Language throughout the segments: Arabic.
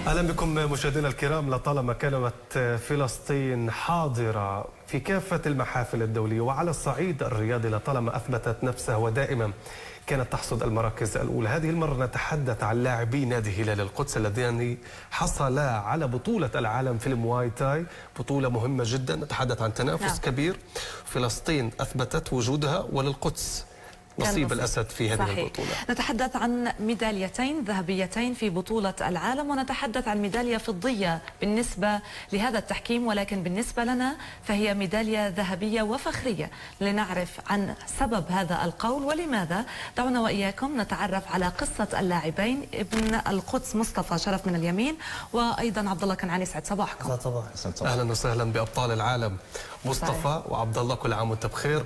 أهلا بكم مشاهدينا الكرام. لطالما كانت فلسطين حاضرة في كافة المحافل الدولية وعلى الصعيد الرياضي، لطالما أثبتت نفسها ودائما كانت تحصد المراكز الأولى. هذه المرة نتحدث عن لاعبي نادي هلال القدس اللذان حصلا على بطولة العالم في المواي تاي، بطولة مهمة جدا. نتحدث عن تنافس كبير. فلسطين أثبتت وجودها وللقدس نصيب الأسد في هذه صحيح. البطولة. نتحدث عن ميداليتين ذهبيتين في بطولة العالم، ونتحدث عن ميدالية فضية بالنسبة لهذا التحكيم، ولكن بالنسبة لنا فهي ميدالية ذهبية وفخرية. لنعرف عن سبب هذا القول ولماذا، دعونا وإياكم نتعرف على قصة اللاعبين. ابن القدس مصطفى شرف من اليمين، وأيضا عبد الله كنعاني. سعد صباحكم. أهلا وسهلا بأبطال العالم مصطفى وعبد الله، كل عام وانت بخير.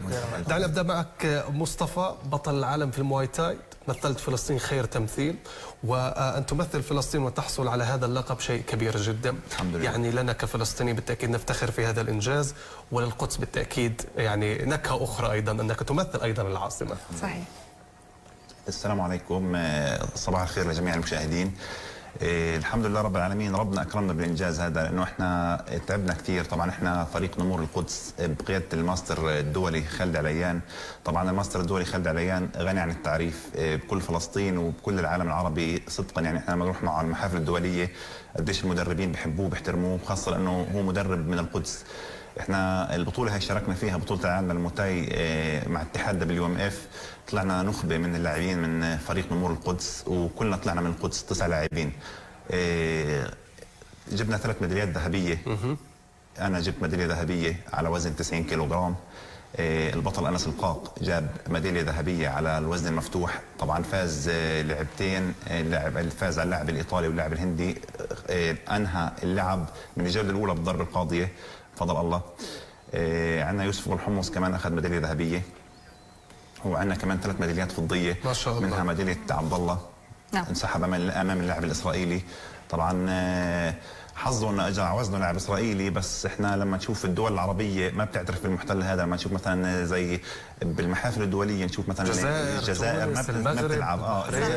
دعنا نبدا معك مصطفى، بطل العالم في المواي تاي، مثلت فلسطين خير تمثيل، وان تمثل فلسطين وتحصل على هذا اللقب شيء كبير جدا. الحمد لله. يعني لنا كفلسطيني بالتاكيد نفتخر في هذا الانجاز، وللقدس بالتاكيد يعني نكهه اخرى ايضا انك تمثل ايضا العاصمه. صحيح. السلام عليكم، صباح الخير لجميع المشاهدين. الحمد لله رب العالمين، ربنا اكرمنا بالانجاز هذا، لانه احنا تعبنا كثير. طبعا احنا فريق نمور القدس بقياده الماستر الدولي خالد عليان. طبعا الماستر الدولي خالد عليان غني عن التعريف بكل فلسطين وبكل العالم العربي صدقا. يعني احنا لما نروح مع المحافل الدوليه قديش المدربين بحبوه بيحترموه، خاصه لانه هو مدرب من القدس. احنا البطوله هي شاركنا فيها بطوله العالم للموتاي مع اتحاد WMF. طلعنا نخبه من اللاعبين من فريق نمور القدس، وكلنا طلعنا من القدس 9 لاعبين. جبنا 3 ميداليات ذهبيه. انا جبت ميداليه ذهبيه على وزن 90 كيلوغرام. البطل انس القاق جاب ميداليه ذهبيه على الوزن المفتوح. طبعا فاز لعبتين، اللاعب فاز على اللاعب الايطالي واللاعب الهندي. انهى اللعب من الجوله الاولى بالضربه القاضيه بفضل الله. عندنا يوسف والحمص كمان اخذ ميداليه ذهبيه، وعندنا كمان 3 ميداليات فضيه ما شاء الله، منها ميداليه عبد الله انسحب امام اللاعب الاسرائيلي. طبعا حظه انه اجى على وزنه لاعب اسرائيلي، بس احنا لما نشوف الدول العربيه ما بتعترف بالمحتل هذا. لما نشوف مثلا زي بالمحافل الدوليه نشوف مثلا الجزائر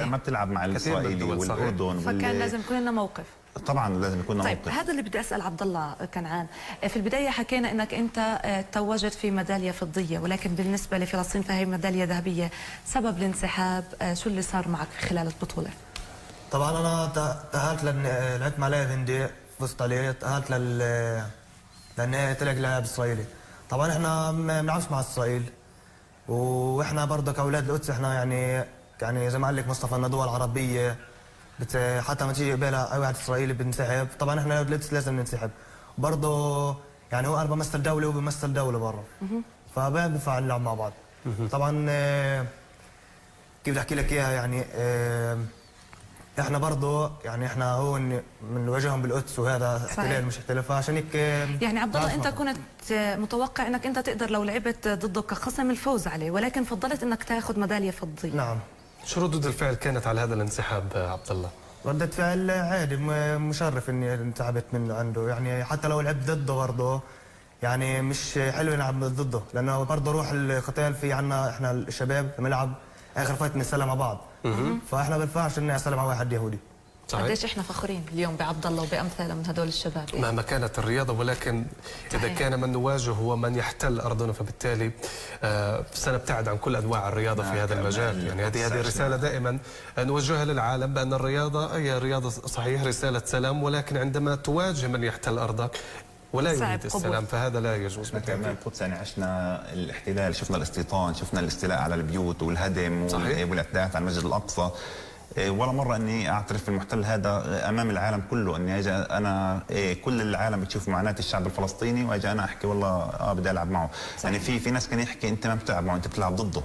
ما بتلعب مع الاسرائيلي والاردن، فكان لازم يكون لنا موقف. طبعا لازم يكون لنا طيب موقف. هذا اللي بدي اسال عبد الله كنعان. في البدايه حكينا انك انت توجت في ميداليه فضيه، ولكن بالنسبه لفلسطين فهي ميداليه ذهبيه. سبب الانسحاب شو اللي صار معك خلال البطوله؟ طبعا انا تاهلت لعبت مع لاعب هندي، فزت عليه. تاهلت للنهائي تلقى لاعب اسرائيلي. طبعا احنا ما بنلعبش مع اسرائيل، واحنا برضه كاولاد القدس احنا يعني زي ما قال لك مصطفى انه دول عربيه حتى ما تيجي قبالها اي واحد اسرائيلي بنسحب. طبعا احنا القدس لازم ننسحب برضه. يعني هو انا بمثل دوله وبمثل دوله برا، فما بينفع نلعب مع بعض. طبعا كيف بدي احكي لك اياها، يعني احنا برضه يعني احنا هون بنواجههم بالقدس، وهذا احتلال مش احتلال، فعشان هيك يعني عبد الله انت كنت متوقع انك انت تقدر لو لعبت ضده كخصم الفوز عليه، ولكن فضلت انك تاخذ ميداليه فضيه. نعم. شو ردود الفعل كانت على هذا الانسحاب عبد الله؟ ردة فعل عادي، مشرف اني انسحبت من عنده. يعني حتى لو لعبت ضده برضه يعني مش حلو نلعب ضده، لانه برضه روح القتال في عنا احنا الشباب لما نلعب اخر فايت نسلم مع بعض. فاحنا ما بينفعش اني اسلم على واحد يهودي. قديش احنا فخورين اليوم بعبد الله وبامثاله من هدول الشباب. مهما كانت الرياضه، ولكن اذا كان من نواجه هو من يحتل ارضنا، فبالتالي سنبتعد عن كل انواع الرياضه في هذا المجال. يعني هذه رساله دائما نوجهها للعالم، بان الرياضه هي رياضه صحيح رساله سلام، ولكن عندما تواجه من يحتل ارضك ولا يريد السلام فهذا لا يجوز. كمان القدس يعني عشنا الاحتلال، شفنا الاستيطان، شفنا الاستيلاء على البيوت والهدم والاعتداءات على المسجد الاقصى. ولا مره اني اعترف بالمحتل هذا امام العالم كله، اني اجي انا كل العالم بتشوف معاناه الشعب الفلسطيني، واجي انا احكي والله بدي العب معه. يعني في ناس كان يحكي انت ما بتلعب معه، انت بتلعب ضده.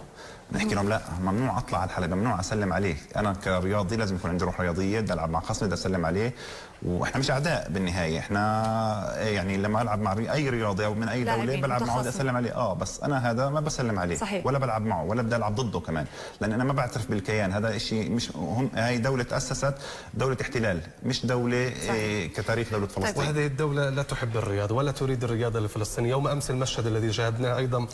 نحكي لهم لا، ممنوع اطلع على الحلبه، ممنوع اسلم عليه. انا كرياضي لازم يكون عندي روح رياضيه، بدي العب مع خصمي بدي اسلم عليه. واحنا مش اعداء بالنهايه، احنا يعني لما العب مع اي رياضي او من اي دوله بلعب معه بدي اسلم عليه. بس انا هذا ما بسلم عليه. صحيح. ولا بلعب معه ولا بدي العب ضده كمان، لان انا ما بعترف بالكيان هذا. شيء مش هم، هاي دوله تاسست دوله احتلال، مش دوله كتاريخ دوله فلسطين. وهذه الدوله لا تحب الرياضه ولا تريد الرياضه الفلسطينيه. يوم امس المشهد الذي شاهدناه ايضا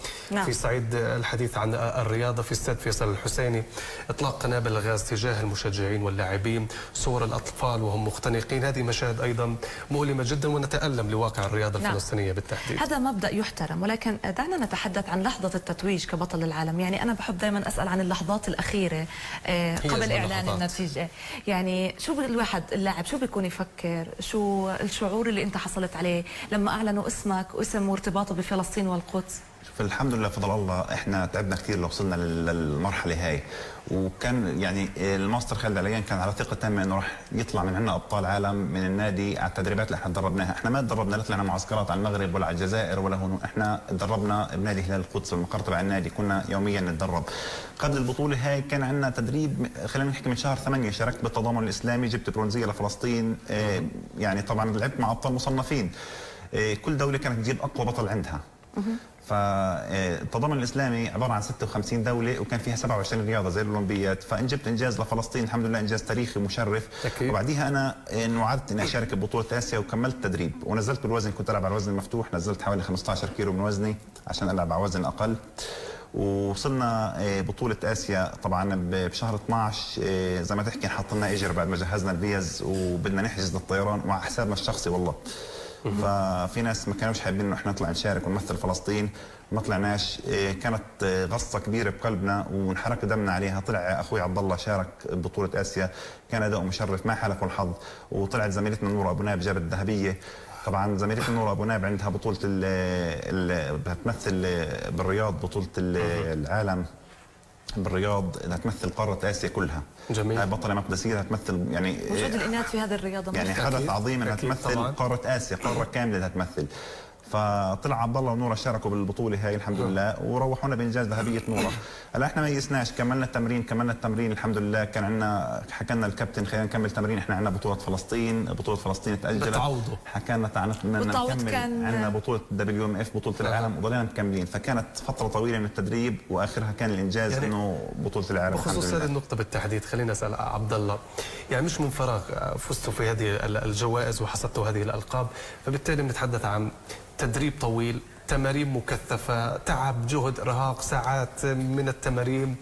في صعيد الحديث عن الرياضه في استاد فيصل الحسيني، اطلاق قنابل الغاز تجاه المشجعين واللاعبين، صور الاطفال وهم مختنقين. هذه مشاهد أيضا مؤلمة جدا ونتألم لواقع الرياضة نعم. الفلسطينية بالتحديد. هذا مبدأ يحترم، ولكن دعنا نتحدث عن لحظة التتويج كبطل العالم. يعني أنا بحب دائما أسأل عن اللحظات الأخيرة قبل إعلان النتيجة. يعني شو الواحد اللاعب شو بيكون يفكر، شو الشعور اللي أنت حصلت عليه لما أعلنوا اسمك واسم وارتباطه بفلسطين والقدس؟ فالحمد لله بفضل الله احنا تعبنا كثير لو وصلنا للمرحله هاي، وكان يعني الماستر خالد عليان كان على ثقه تامه انه راح يطلع من عندنا ابطال عالم من النادي على التدريبات اللي احنا تدربناها. احنا ما تدربنا لا طلعنا معسكرات على المغرب ولا على الجزائر ولا هون، احنا تدربنا بنادي هلال القدس المقر تبع النادي، كنا يوميا نتدرب. قبل البطوله هاي كان عندنا تدريب، خلينا نحكي من شهر 8 شاركت بالتضامن الاسلامي، جبت برونزيه لفلسطين. يعني طبعا لعبت مع ابطال مصنفين، كل دوله كانت تجيب اقوى بطل عندها. فالتضامن الاسلامي عباره عن 56 دوله وكان فيها 27 رياضه زي الاولمبياد، فان جبت انجاز لفلسطين الحمد لله انجاز تاريخي مشرف. وبعديها انا وعدت اني اشارك ببطوله اسيا وكملت تدريب ونزلت بالوزن، كنت العب على الوزن المفتوح، نزلت حوالي 15 كيلو من وزني عشان العب على وزن اقل. ووصلنا بطولة آسيا طبعا بشهر 12، زي ما تحكي حط لنا اجر بعد ما جهزنا الفيز وبدنا نحجز للطيران وعلى حسابنا الشخصي والله. ففي ناس ما كانوش حابين انه احنا نطلع نشارك ونمثل فلسطين، ما طلعناش. كانت غصه كبيره بقلبنا وانحرق دمنا عليها. طلع اخوي عبد الله شارك ببطوله اسيا، كان اداؤه مشرف ما حالفه الحظ. وطلعت زميلتنا نور ابو ناب جابت الذهبيه. طبعا زميلتنا نور ابو ناب عندها بطوله بتمثل بالرياض بطوله العالم بالرياض، انها تمثل قاره اسيا كلها. جميل. هاي بطله مقدسيه تمثل يعني وجود الاناث في هذه الرياضه يعني حدث عظيم انها تمثل طبعاً. قاره اسيا، قاره كامله انها تمثل. فطلع عبد الله ونوره شاركوا بالبطوله هاي الحمد لله وروحونا بانجاز ذهبيه نوره. هلا احنا ما يسناش، كملنا التمرين الحمد لله. كان عندنا حكى لنا الكابتن خلينا نكمل تمرين، احنا عندنا بطوله فلسطين تاجلت، بتعوضوا. حكى لنا نكمل، عندنا بطوله WMF بطوله العالم وضلينا مكملين. فكانت فتره طويله من التدريب واخرها كان الانجاز يعني انه بطوله العالم. بخصوص هذه النقطه بالتحديد خلينا اسال عبد الله، يعني مش من فراغ فزتوا في هذه الجوائز وحصدتوا هذه الالقاب، فبالتالي بنتحدث عن تدريب طويل، تمارين مكثفة، تعب، جهد، إرهاق، ساعات من التمارين.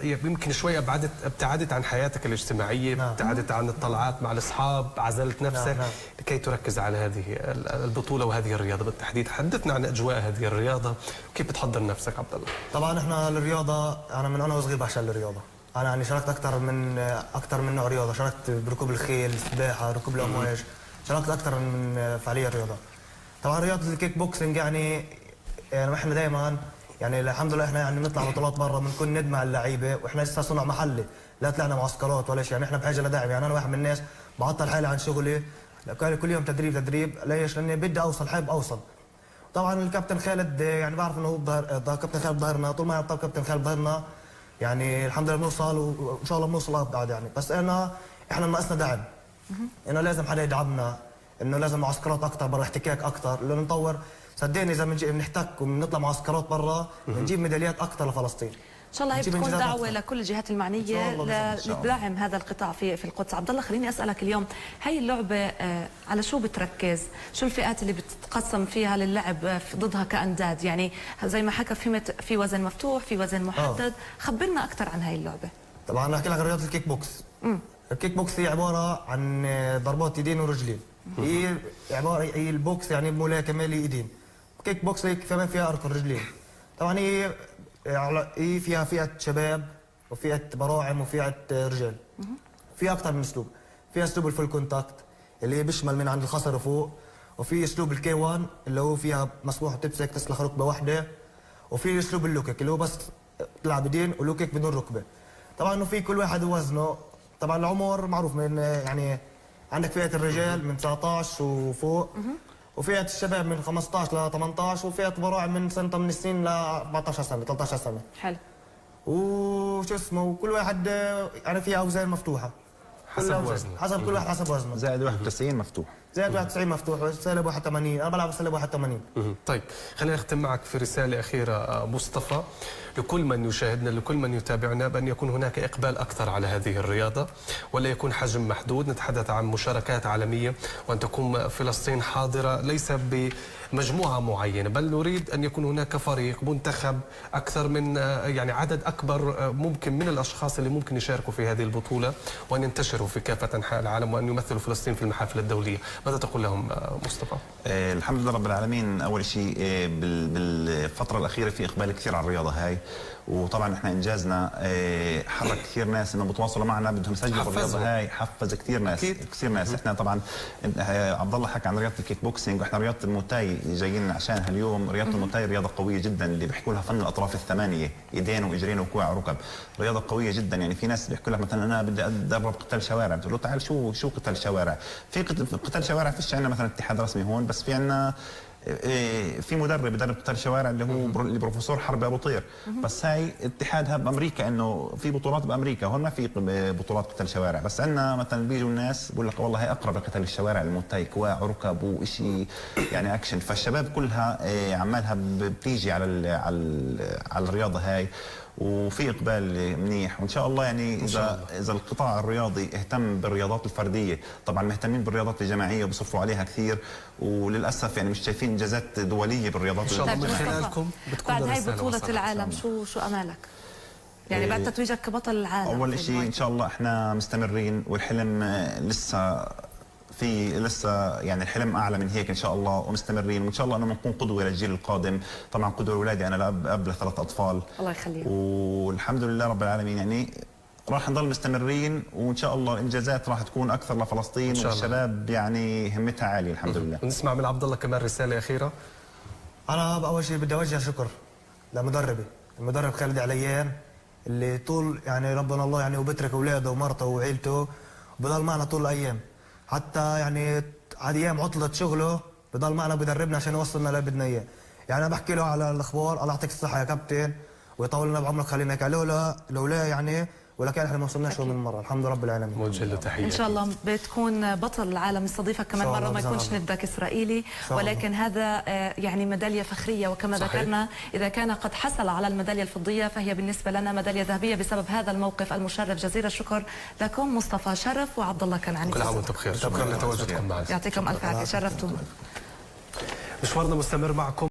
يمكن شوية ابتعدت عن حياتك الاجتماعية، ابتعدت عن الطلعات مع الأصحاب، عزلت نفسك لكي تركز على هذه البطولة وهذه الرياضة بالتحديد. حدثنا عن أجواء هذه الرياضة وكيف بتحضر نفسك عبد الله. طبعا احنا الرياضة، أنا من أنا وصغير بعشق الرياضة. أنا يعني شاركت أكثر من نوع رياضة، شاركت بركوب الخيل، سباحة، ركوب الأمواج، شاركت أكثر من فعالية رياضة. طبعا رياضه الكيك بوكسنج يعني احنا دائما يعني الحمد لله احنا يعني بنطلع بطولات برا، بنكون ندمع اللعيبه واحنا لسه صنع محلي، لا طلعنا معسكرات ولا شيء. يعني احنا بحاجه لدعم. يعني انا واحد من الناس بعطل حالي عن شغلي، كل يوم تدريب. ليش؟ لاني بدي اوصل، حابب اوصل. طبعا الكابتن خالد يعني بعرف انه هو كابتن خالد ظهرنا طول ما يعطى كابتن خالد ظهرنا، يعني الحمد لله بنوصل وان شاء الله بنوصل بعد يعني. بس احنا ناقصنا دعم، انه لازم حدا يدعمنا، انه لازم معسكرات اكثر برا، احتكاك اكثر لانه نطور. صدقني اذا بنحتك وبنطلع معسكرات برا بنجيب ميداليات اكثر لفلسطين. ان شاء الله هي بتكون دعوه لكل الجهات المعنيه لدعم هذا القطاع في القدس. عبد الله خليني اسالك اليوم، هي اللعبه على شو بتركز؟ شو الفئات اللي بتتقسم فيها للعب ضدها كانداد؟ يعني زي ما حكى فهمت في وزن مفتوح، في وزن محدد. خبرنا اكثر عن هاي اللعبه. طبعا احكي لك عن رياضه الكيك بوكس. الكيك بوكس هي عباره عن ضربات يدين ورجلين. هي البوكس يعني ملاكمه لايدين. كيك بوكس كمان فيها اركل رجلين. طبعا هي فيها فئه شباب وفئه براعم وفئه رجال. في اكثر من اسلوب. في اسلوب الفول كونتاكت اللي بيشمل من عند الخصر وفوق، وفي اسلوب الكي 1 اللي هو فيها مسموح تمسك تسلخ ركبه واحده، وفي اسلوب اللوكيك اللي هو بس تلعب ايدين ولوكيك بدون ركبه. طبعا وفي كل واحد وزنه. طبعا العمر معروف من يعني عندك فئه الرجال من 19 وفوق، وفئه الشباب من 15 ل 18، وفئه براعم من 8 سنين ل 14 سنه 13 سنه. حلو. وشو اسمه، وكل واحد يعني فيها اوزان مفتوحه حسب وزنه، حسب كل واحد حسب وزنه. زائد 91 مفتوح، زائد 91 مفتوح، سالب 81. انا بلعب سالب 81. طيب خلينا نختم معك في رساله اخيره مصطفى لكل من يشاهدنا، لكل من يتابعنا، بأن يكون هناك إقبال أكثر على هذه الرياضة ولا يكون حجم محدود. نتحدث عن مشاركات عالمية وأن تكون فلسطين حاضرة ليس بمجموعة معينة، بل نريد أن يكون هناك فريق منتخب أكثر من يعني عدد أكبر ممكن من الأشخاص اللي ممكن يشاركوا في هذه البطولة وأن ينتشر ينتشروا في كافة أنحاء العالم وأن يمثلوا فلسطين في المحافل الدولية. ماذا تقول لهم مصطفى؟ الحمد لله رب العالمين. اول شيء بالفتره الاخيره في اقبال كثير على الرياضه هاي، وطبعا احنا انجازنا حرك كثير ناس انه بتواصلوا معنا بدهم يسجلوا بالرياضه هاي، حفز كثير ناس كثير ناس. احنا طبعا عبد الله حكى عن رياضه الكيك بوكسينج، واحنا رياضه الموتاي جايين عشانها اليوم. رياضه الموتاي رياضه قويه جدا اللي بيحكوا لها فن الاطراف الثمانيه، ايدين واجرين وكوع وركب. رياضه قويه جدا، يعني في ناس بيحكوا لك مثلا انا بدي اتدرب قتال شوارع، بتقول له تعال شو قتال شوارع؟ في قتال شوارع فيش عندنا مثلا اتحاد رسمي هون، بس في عندنا في مدرب بدرب قتال شوارع اللي هو البروفيسور حربي ابو طير، بس هاي اتحادها بامريكا، انه في بطولات بامريكا، هون ما في بطولات قتال شوارع. بس عندنا مثلا بيجوا الناس بقول لك والله هي اقرب لقتال الشوارع، الموتاي كواع وركب وشيء يعني اكشن. فالشباب كلها عمالها بتيجي على الرياضه هاي، وفي اقبال منيح. وان شاء الله يعني اذا القطاع الرياضي اهتم بالرياضات الفرديه، طبعا مهتمين بالرياضات الجماعيه وبصرفوا عليها كثير، وللاسف يعني مش شايفين انجازات دوليه بالرياضات. ان شاء الله من خلالكم بتكون بعد هاي بطوله العالم شو امالك؟ يعني بعد تتويجك كبطل العالم. اول شيء ان شاء الله احنا مستمرين، والحلم لسه يعني الحلم اعلى من هيك ان شاء الله، ومستمرين، وان شاء الله انه بنكون قدوه للجيل القادم. طبعا قدوه لاولادي، انا اب ل3 اطفال الله يخليك، والحمد لله رب العالمين. يعني راح نضل مستمرين، وان شاء الله الانجازات راح تكون اكثر لفلسطين، والشباب يعني همتها عاليه الحمد لله. ونسمع من عبد الله كمان رساله اخيره. انا اول شيء بدي اوجه شكر لمدربي، المدرب خالد عليان، اللي طول يعني ربنا الله يعني وبترك اولاده ومرته وعيلته وبضل معنا طول الايام، حتى يعني على ايام عطله شغله بضل معنا بدربنا عشان يوصلنا اللي بدنا اياه. يعني انا بحكي له على الاخبار، الله يعطيك الصحه يا كابتن ويطول لنا بعمرك، خلينا هيك. لولا يعني ولا كان احنا ما وصلناش من مره. الحمد لله رب العالمين. موجه له تحيه. ان شاء الله بتكون بطل العالم، نستضيفك كمان مره، ما يكونش ندك اسرائيلي، ولكن هذا يعني ميداليه فخريه، وكما ذكرنا اذا كان قد حصل على الميداليه الفضيه فهي بالنسبه لنا ميداليه ذهبيه بسبب هذا الموقف المشرف. جزيل الشكر لكم مصطفى شرف وعبد الله كنعاني. كل عام وانتم بخير، شكرا لتواجدكم معنا. يعطيكم الف عافيه، شرفتونا. مشوارنا مستمر معكم.